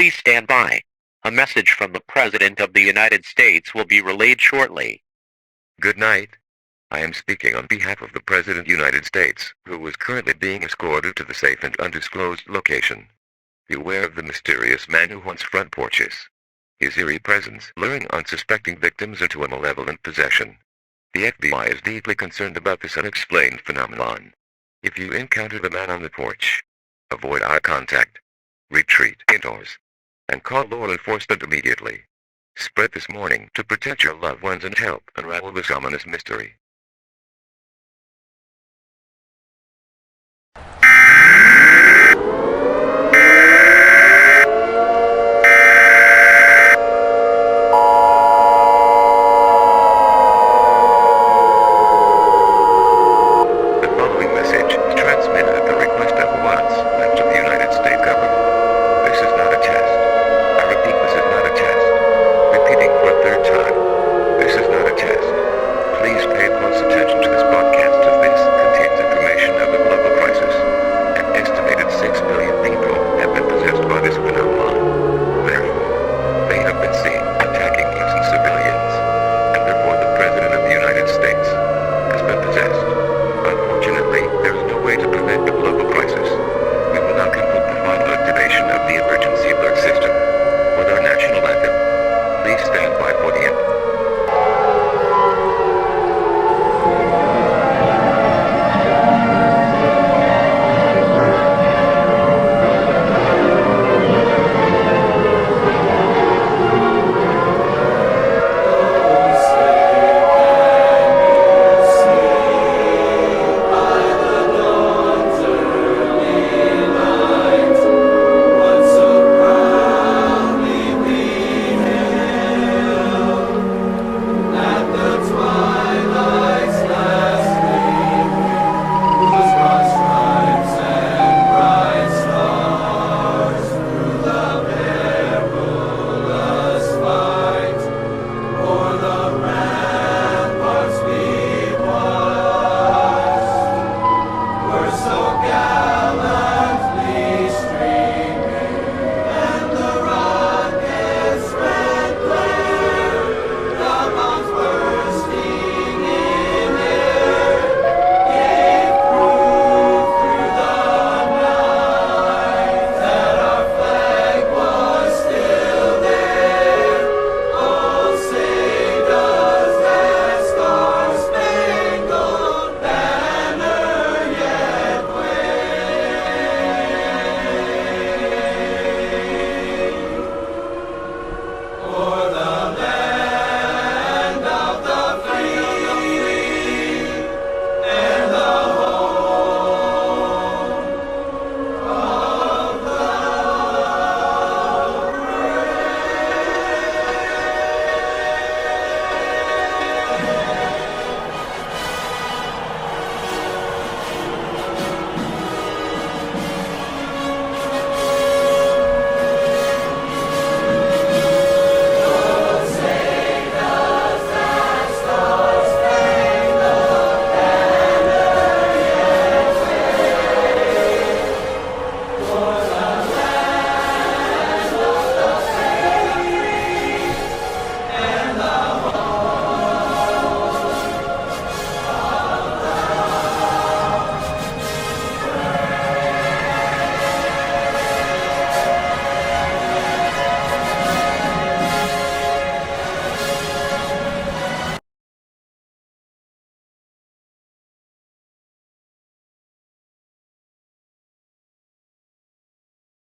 Please stand by. A message from the President of the United States will be relayed shortly. Good night. I am speaking on behalf of the President of the United States, who is currently being escorted to the safe and undisclosed location. Beware of the mysterious man who haunts front porches. His eerie presence luring unsuspecting victims into a malevolent possession. The FBI is deeply concerned about this unexplained phenomenon. If you encounter the man on the porch, avoid eye contact, retreat indoors, and call law enforcement immediately. Spread this warning to protect your loved ones and help unravel this ominous mystery.